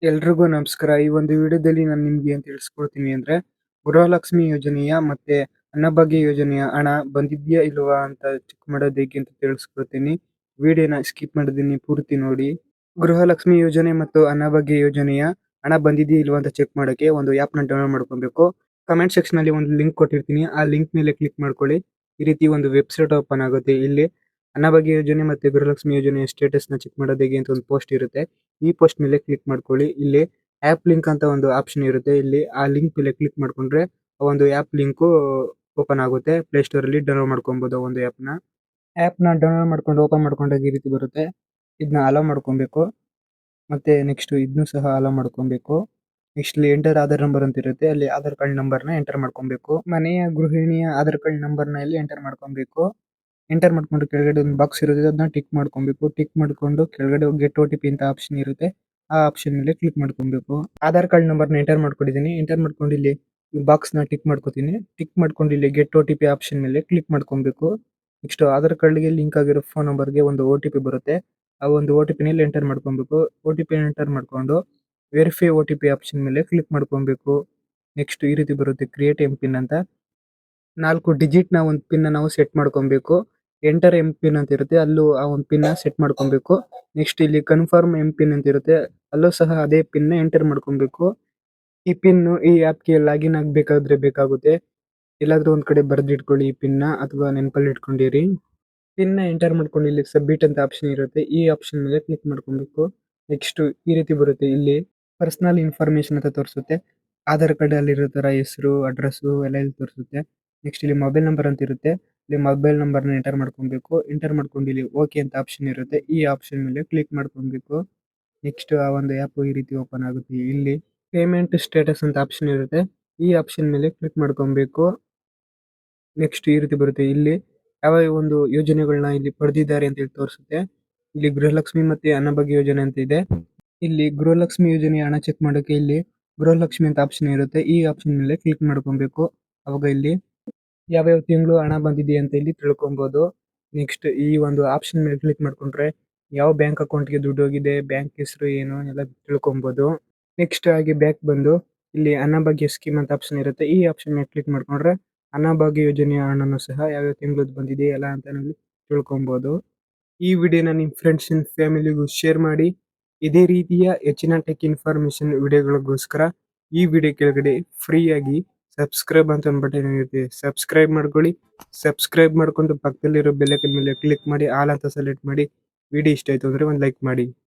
ಎಲ್ರಿಗೂ ನಮಸ್ಕಾರ. ಈ ಒಂದು ವಿಡಿಯೋದಲ್ಲಿ ನಾನು ನಿಮ್ಗೆ ಏನ್ ತಿಳಿಸ್ಕೊಡ್ತೀನಿ ಅಂದ್ರೆ, ಗೃಹಲಕ್ಷ್ಮಿ ಯೋಜನೆಯ ಮತ್ತೆ ಅನ್ನಭಾಗ್ಯ ಯೋಜನೆಯ ಹಣ ಬಂದಿದ್ಯಾ ಇಲ್ವಾ ಅಂತ ಚೆಕ್ ಮಾಡೋದು ಹೇಗೆ ಅಂತ ತಿಳಿಸ್ಕೊಡ್ತೀನಿ. ವಿಡಿಯೋನ ಸ್ಕಿಪ್ ಮಾಡಿದೀನಿ ಪೂರ್ತಿ ನೋಡಿ. ಗೃಹಲಕ್ಷ್ಮಿ ಯೋಜನೆ ಮತ್ತು ಅನ್ನಭಾಗ್ಯ ಯೋಜನೆಯ ಹಣ ಬಂದಿದೆಯಾ ಇಲ್ವಾ ಅಂತ ಚೆಕ್ ಮಾಡೋಕೆ ಒಂದು ಆ್ಯಪ್‌ನ ಡೌನ್ಲೋಡ್ ಮಾಡ್ಕೊಬೇಕು. ಕಮೆಂಟ್ ಸೆಕ್ಷನಲ್ಲಿ ಒಂದು ಲಿಂಕ್ ಕೊಟ್ಟಿರ್ತೀನಿ. ಆ ಲಿಂಕ್ ಮೇಲೆ ಕ್ಲಿಕ್ ಮಾಡ್ಕೊಳ್ಳಿ. ಈ ರೀತಿ ಒಂದು ವೆಬ್ಸೈಟ್ ಓಪನ್ ಆಗುತ್ತೆ. ಇಲ್ಲಿ ಅನ್ನಭಾಗ್ಯ ಯೋಜನೆ ಮತ್ತೆ ಗೃಹಲಕ್ಷ್ಮಿ ಯೋಜನೆಯ ಸ್ಟೇಟಸ್‌ನ ಚೆಕ್ ಮಾಡೋದು ಹೇಗೆ ಅಂತ ಒಂದು ಪೋಸ್ಟ್ ಇರುತ್ತೆ. ಈ ಪೋಸ್ಟ್ ಮೇಲೆ ಕ್ಲಿಕ್ ಮಾಡ್ಕೊಳ್ಳಿ. ಇಲ್ಲಿ ಆ್ಯಪ್ ಲಿಂಕ್ ಅಂತ ಒಂದು ಆಪ್ಷನ್ ಇರುತ್ತೆ. ಇಲ್ಲಿ ಆ ಲಿಂಕ್ ಮೇಲೆ ಕ್ಲಿಕ್ ಮಾಡ್ಕೊಂಡ್ರೆ ಆ ಒಂದು ಆ್ಯಪ್ ಲಿಂಕು ಓಪನ್ ಆಗುತ್ತೆ. ಪ್ಲೇ ಸ್ಟೋರಲ್ಲಿ ಡೌನ್ಲೋಡ್ ಮಾಡ್ಕೊಬೋದು ಆ ಒಂದು ಆ್ಯಪ್‌ನ. ಡೌನ್ಲೋಡ್ ಮಾಡ್ಕೊಂಡು ಓಪನ್ ಮಾಡ್ಕೊಂಡಾಗ ಈ ರೀತಿ ಬರುತ್ತೆ. ಇದನ್ನ ಅಲೋ ಮಾಡ್ಕೊಬೇಕು. ಮತ್ತೆ ನೆಕ್ಸ್ಟ್ ಇದನ್ನು ಸಹ ಅಲೋ ಮಾಡ್ಕೊಬೇಕು. ನೆಕ್ಸ್ಟ್ ಇಲ್ಲಿ ಎಂಟರ್ ಆಧಾರ್ ನಂಬರ್ ಅಂತ ಇರುತ್ತೆ. ಅಲ್ಲಿ ಆಧಾರ್ ಕಾರ್ಡ್ ನಂಬರ್‌ನ ಎಂಟರ್ ಮಾಡ್ಕೊಬೇಕು. ಮನೆಯ ಗೃಹಿಣಿಯ ಆಧಾರ್ ಕಾರ್ಡ್ ನಂಬರ್‌ನ ಇಲ್ಲಿ ಎಂಟರ್ ಮಾಡ್ಕೊಬೇಕು. ಎಂಟರ್ ಮಾಡ್ಕೊಂಡು ಕೆಳಗಡೆ ಒಂದು ಬಾಕ್ಸ್ ಇರುತ್ತೆ, ಅದನ್ನ ಟಿಕ್ ಮಾಡ್ಕೊಬೇಕು. ಟಿಕ್ ಮಾಡ್ಕೊಂಡು ಕೆಳಗಡೆ ಗೆಟ್ OTP ಅಂತ ಆಪ್ಷನ್ ಇರುತ್ತೆ. ಆ ಆಪ್ಷನ್ ಮೇಲೆ ಕ್ಲಿಕ್ ಮಾಡ್ಕೊಬೇಕು. ಆಧಾರ್ ಕಾರ್ಡ್ ನಂಬರ್‌ನ ಎಂಟರ್ ಮಾಡ್ಕೊಂಡಿದ್ದೀನಿ. ಎಂಟರ್ ಮಾಡ್ಕೊಂಡು ಇಲ್ಲಿ ಈ ಬಾಕ್ಸ್‌ನ ಟಿಕ್ ಮಾಡ್ಕೊತೀನಿ. ಟಿಕ್ ಮಾಡ್ಕೊಂಡು ಇಲ್ಲಿ ಗೆಟ್ OTP ಆಪ್ಷನ್ ಮೇಲೆ ಕ್ಲಿಕ್ ಮಾಡ್ಕೊಬೇಕು. ನೆಕ್ಸ್ಟ್ ಆಧಾರ್ ಕಾರ್ಡ್‌ಗೆ ಲಿಂಕ್ ಆಗಿರೋ ಫೋನ್ ನಂಬರ್‌ಗೆ ಒಂದು OTP ಬರುತ್ತೆ. ಆ ಒಂದು OTPನ ಇಲ್ಲಿ ಎಂಟರ್ ಮಾಡ್ಕೊಬೇಕು. OTP ಎಂಟರ್ ಮಾಡ್ಕೊಂಡು ವೆರಿಫೈ OTP ಆಪ್ಷನ್ ಮೇಲೆ ಕ್ಲಿಕ್ ಮಾಡ್ಕೊಬೇಕು. ನೆಕ್ಸ್ಟ್ ಈ ರೀತಿ ಬರುತ್ತೆ ಕ್ರಿಯೇಟ್ ಎಂ-ಪಿನ್ ಅಂತ. 4 ಡಿಜಿಟ್‌ನ ಒಂದು ಪಿನ್‌ನ ನಾವು ಸೆಟ್ ಮಾಡ್ಕೊಬೇಕು. ಎಂಟರ್ ಎಂ-ಪಿನ್ ಅಂತ ಇರುತ್ತೆ. ಅಲ್ಲೂ ಆ ಒಂದು ಪಿನ್‌ನ ಸೆಟ್ ಮಾಡ್ಕೊಬೇಕು. ನೆಕ್ಸ್ಟ್ ಇಲ್ಲಿ ಕನ್ಫರ್ಮ್ ಎಂ-ಪಿನ್ ಅಂತ ಇರುತ್ತೆ. ಅಲ್ಲೂ ಸಹ ಅದೇ ಪಿನ್‌ನ ಎಂಟರ್ ಮಾಡ್ಕೊಬೇಕು. ಈ ಪಿನ್ನು ಈ ಆ್ಯಪ್‌ಗೆ ಲಾಗಿನ್ ಆಗಬೇಕಾದ್ರೆ ಬೇಕಾಗುತ್ತೆ. ಎಲ್ಲಾದ್ರೂ ಒಂದ್ ಕಡೆ ಬರೆದಿಟ್ಕೊಳ್ಳಿ ಈ ಪಿನ್‌ನ ಅಥವಾ ನೆನಪಲ್ಲಿ ಇಟ್ಕೊಂಡಿರಿ. ಪಿನ್‌ನ ಎಂಟರ್ ಮಾಡ್ಕೊಂಡು ಇಲ್ಲಿ ಸಬ್ಮಿಟ್ ಅಂತ ಆಪ್ಷನ್ ಇರುತ್ತೆ. ಈ ಆಪ್ಷನ್ ಮೇಲೆ ಕ್ಲಿಕ್ ಮಾಡ್ಕೊಬೇಕು. ನೆಕ್ಸ್ಟ್ ಈ ರೀತಿ ಬರುತ್ತೆ. ಇಲ್ಲಿ ಪರ್ಸನಲ್ ಇನ್ಫಾರ್ಮೇಷನ್ ಅಂತ ತೋರಿಸುತ್ತೆ. ಆಧಾರ್ ಕಾರ್ಡ್ ಅಲ್ಲಿರೋ ತರ ಹೆಸರು, ಅಡ್ರೆಸ್ಸು ಎಲ್ಲ ಇಲ್ಲಿ ತೋರಿಸುತ್ತೆ. ನೆಕ್ಸ್ಟ್ ಇಲ್ಲಿ ಮೊಬೈಲ್ ನಂಬರ್ ಅಂತ ಇರುತ್ತೆ. ಇಲ್ಲಿ ಮೊಬೈಲ್ ನಂಬರ್‌ನ ಎಂಟರ್ ಮಾಡ್ಕೊಬೇಕು. ಎಂಟರ್ ಮಾಡ್ಕೊಂಡು ಇಲ್ಲಿ ಓಕೆ ಅಂತ ಆಪ್ಷನ್ ಇರುತ್ತೆ. ಈ ಆಪ್ಷನ್ ಮೇಲೆ ಕ್ಲಿಕ್ ಮಾಡ್ಕೊಬೇಕು. ನೆಕ್ಸ್ಟ್ ಆ ಒಂದು ಆ್ಯಪ್ ಈ ರೀತಿ ಓಪನ್ ಆಗುತ್ತೆ. ಇಲ್ಲಿ ಪೇಮೆಂಟ್ ಸ್ಟೇಟಸ್ ಅಂತ ಆಪ್ಷನ್ ಇರುತ್ತೆ. ಈ ಆಪ್ಷನ್ ಮೇಲೆ ಕ್ಲಿಕ್ ಮಾಡ್ಕೊಬೇಕು. ನೆಕ್ಸ್ಟ್ ಈ ರೀತಿ ಬರುತ್ತೆ. ಇಲ್ಲಿ ಯಾವ ಒಂದು ಯೋಜನೆಗಳನ್ನ ಇಲ್ಲಿ ಪಡೆದಿದ್ದಾರೆ ಅಂತ ಹೇಳಿ ತೋರಿಸುತ್ತೆ. ಇಲ್ಲಿ ಗೃಹಲಕ್ಷ್ಮಿ ಮತ್ತೆ ಅನ್ನಭಾಗ್ಯ ಯೋಜನೆ ಅಂತ ಇದೆ. ಇಲ್ಲಿ ಗೃಹಲಕ್ಷ್ಮಿ ಯೋಜನೆಯ ಹಣ ಚೆಕ್ ಮಾಡೋಕೆ ಇಲ್ಲಿ ಗೃಹಲಕ್ಷ್ಮಿ ಅಂತ ಆಪ್ಷನ್ ಇರುತ್ತೆ. ಈ ಆಪ್ಷನ್ ಮೇಲೆ ಕ್ಲಿಕ್ ಮಾಡ್ಕೊಬೇಕು. ಅವಾಗ ಇಲ್ಲಿ ಯಾವ್ಯಾವ ತಿಂಗಳು ಹಣ ಬಂದಿದೆ ಅಂತ ಇಲ್ಲಿ ತಿಳ್ಕೊಬಹುದು. ನೆಕ್ಸ್ಟ್ ಈ ಒಂದು ಆಪ್ಷನ್ ಮೇಲೆ ಕ್ಲಿಕ್ ಮಾಡ್ಕೊಂಡ್ರೆ ಯಾವ ಬ್ಯಾಂಕ್ ಅಕೌಂಟ್‌ಗೆ ದುಡ್ಡು ಹೋಗಿದೆ, ಬ್ಯಾಂಕ್ ಹೆಸರು ಏನು ಎಲ್ಲ ತಿಳ್ಕೊಬಹುದು. ನೆಕ್ಸ್ಟ್ ಹಾಗೆ ಬ್ಯಾಕ್ ಬಂದು ಇಲ್ಲಿ ಅನ್ನಭಾಗ್ಯ ಸ್ಕೀಮ್ ಅಂತ ಆಪ್ಷನ್ ಇರುತ್ತೆ. ಈ ಆಪ್ಷನ್ ಮೇಲೆ ಕ್ಲಿಕ್ ಮಾಡ್ಕೊಂಡ್ರೆ ಅನ್ನಭಾಗ್ಯ ಯೋಜನೆಯ ಹಣನೂ ಸಹ ಯಾವ್ಯಾವ ತಿಂಗಳದ್ದು ಬಂದಿದೆ ಎಲ್ಲ ಅಂತ ನಾವಿಲ್ಲಿ ತಿಳ್ಕೊಬಹುದು. ಈ ವಿಡಿಯೋನ ನಿಮ್ಮ ಫ್ರೆಂಡ್ಸ್ ಅಂಡ್ ಫ್ಯಾಮಿಲಿಗೂ ಶೇರ್ ಮಾಡಿ. ಇದೇ ರೀತಿಯ ಹೆಚ್ಚಿನ ಟೆಕ್ ಇನ್ಫಾರ್ಮೇಷನ್ ವಿಡಿಯೋಗಳಿಗೋಸ್ಕರ ಈ ವಿಡಿಯೋ ಕೆಳಗಡೆ ಫ್ರೀಯಾಗಿ ಸಬ್ಸ್ಕ್ರೈಬ್ ಅಂತ ಒಂದು ಬಟನ್ ಇರುತ್ತೆ. ಸಬ್ಸ್ಕ್ರೈಬ್ ಮಾಡ್ಕೊಳ್ಳಿ. ಸಬ್ಸ್ಕ್ರೈಬ್ ಮಾಡ್ಕೊಂಡು ಪಕ್ಕದಲ್ಲಿರೋ ಬೆಲ್ ಐಕಾನ್ ಮೇಲೆ ಕ್ಲಿಕ್ ಮಾಡಿ ಆಲ್ ಅಂತ ಸೆಲೆಕ್ಟ್ ಮಾಡಿ. ವಿಡಿಯೋ ಇಷ್ಟ ಆಯ್ತು ಅಂದ್ರೆ ಒಂದು ಲೈಕ್ ಮಾಡಿ.